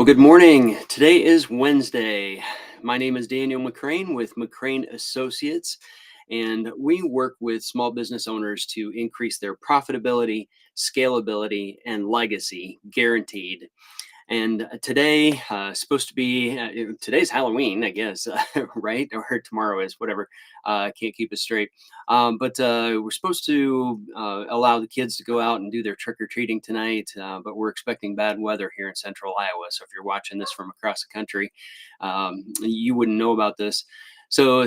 Well, good morning. Today is Wednesday. My name is Daniel McCrane with McCrane Associates, and we work with small business owners to increase their profitability, scalability, and legacy guaranteed. And today, supposed to be today's Halloween, I guess, right? Or tomorrow is whatever. I can't keep it straight. But we're supposed to allow the kids to go out and do their trick or treating tonight. But we're expecting bad weather here in central Iowa. So if you're watching this from across the country, you wouldn't know about this. So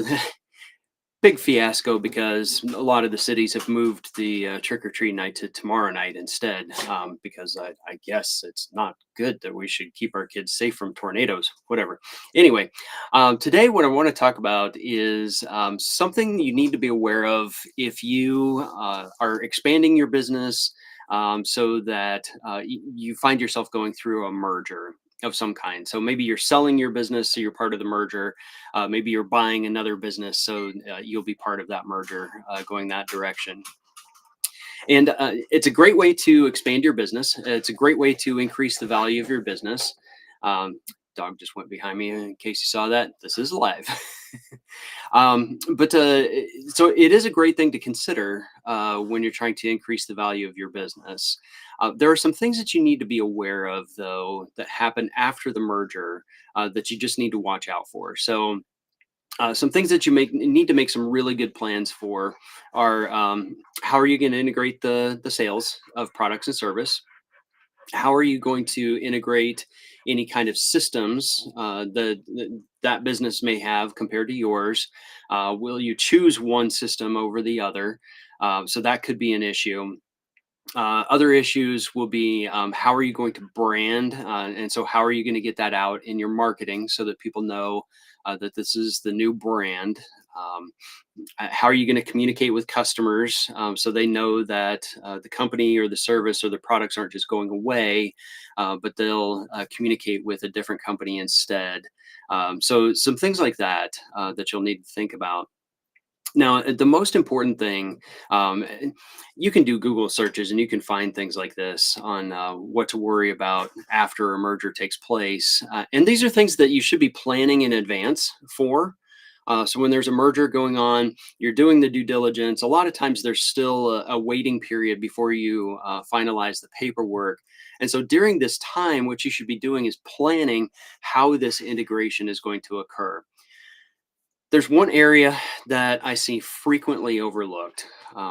big fiasco because a lot of the cities have moved the trick or treat night to tomorrow night instead. Because I guess it's not good that we should keep our kids safe from tornadoes, whatever. Anyway, today what I want to talk about is something you need to be aware of if you are expanding your business. So that you find yourself going through a merger of some kind. So maybe you're selling your business, so you're part of the merger. Maybe you're buying another business, so you'll be part of that merger going that direction. And it's a great way to expand your business. It's a great way to increase the value of your business. Um, Dog just went behind me in case you saw that. This is live. But so it is a great thing to consider when you're trying to increase the value of your business. There are some things that you need to be aware of, though, that happen after the merger that you just need to watch out for. So, some things that you need to make some really good plans for are how are you going to integrate the sales of products and service? How are you going to integrate any kind of systems that business may have compared to yours? Will you choose one system over the other? So that could be an issue. Other issues will be how are you going to brand? And so, how are you going to get that out in your marketing so that people know that this is the new brand? Um, how are you going to communicate with customers so they know that the company or the service or the products aren't just going away, but they'll communicate with a different company instead? So, some things like that that you'll need to think about. Now, the most important thing, you can do Google searches and you can find things like this on what to worry about after a merger takes place. And these are things that you should be planning in advance for. So when there's a merger going on, you're doing the due diligence. A lot of times there's still a waiting period before you finalize the paperwork. And so during this time, what you should be doing is planning how this integration is going to occur. There's one area that I see frequently overlooked.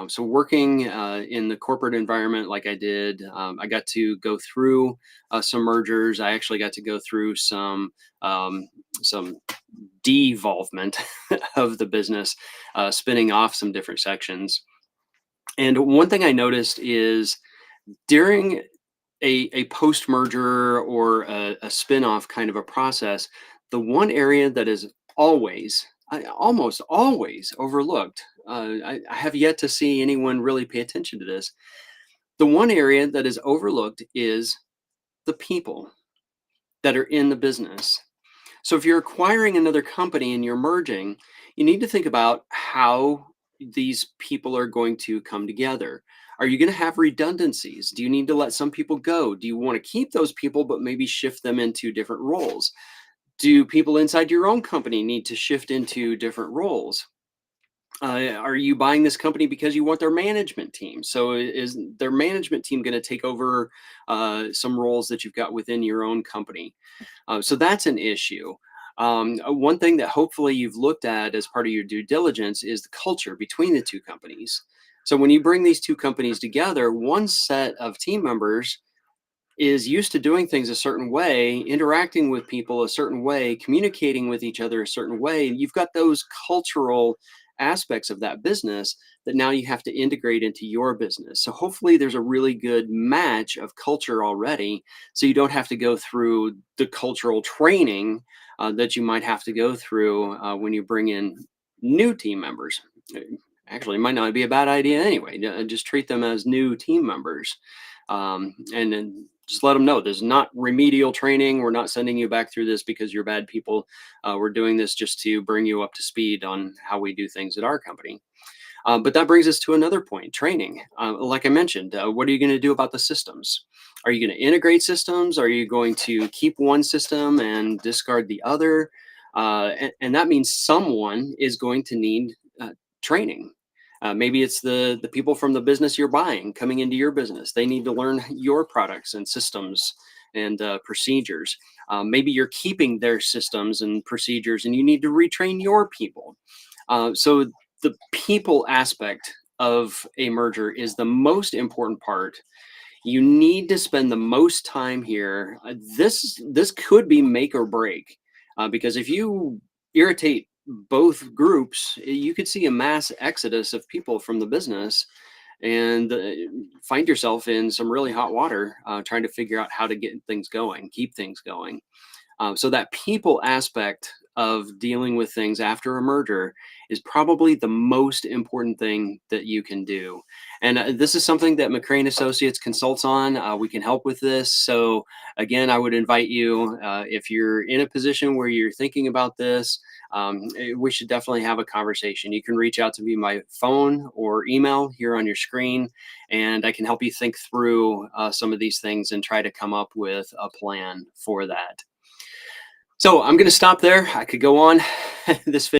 So working in the corporate environment like I did, I got to go through some mergers. I actually got to go through some devolvement of the business, spinning off some different sections. And one thing I noticed is during a post merger or a spin-off kind of a process, the one area that is almost always overlooked. I have yet to see anyone really pay attention to this. The one area that is overlooked is the people that are in the business. So if you're acquiring another company and you're merging, you need to think about how these people are going to come together. Are you going to have redundancies? Do you need to let some people go? Do you want to keep those people but maybe shift them into different roles? Do people inside your own company need to shift into different roles? Are you buying this company because you want their management team? So is their management team going to take over some roles that you've got within your own company? So that's an issue. One thing that hopefully you've looked at as part of your due diligence is the culture between the two companies. So when you bring these two companies together, one set of team members is used to doing things a certain way, interacting with people a certain way, communicating with each other a certain way. You've got those cultural aspects of that business that now you have to integrate into your business. So hopefully there's a really good match of culture already, so you don't have to go through the cultural training that you might have to go through when you bring in new team members. Actually, it might not be a bad idea anyway. Just treat them as new team members, and then just let them know there's not remedial training. We're not sending you back through this because you're bad people. We're doing this just to bring you up to speed on how we do things at our company. But that brings us to another point: training. Like I mentioned, what are you going to do about the systems? Are you going to integrate systems? Are you going to keep one system and discard the other? And that means someone is going to need training. Maybe it's the people from the business you're buying coming into your business. They need to learn your products and systems and procedures. Maybe you're keeping their systems and procedures, and you need to retrain your people. So the people aspect of a merger is the most important part. You need to spend the most time here. This could be make or break, because if you irritate both groups, you could see a mass exodus of people from the business, and find yourself in some really hot water, trying to figure out how to get things going, keep things going. So that people aspect of dealing with things after a merger is probably the most important thing that you can do. And this is something that McCrane Associates consults on. We can help with this. So again, I would invite you, if you're in a position where you're thinking about this, we should definitely have a conversation. You can reach out to me by phone or email here on your screen, and I can help you think through some of these things and try to come up with a plan for that. So I'm going to stop there. I could go on. This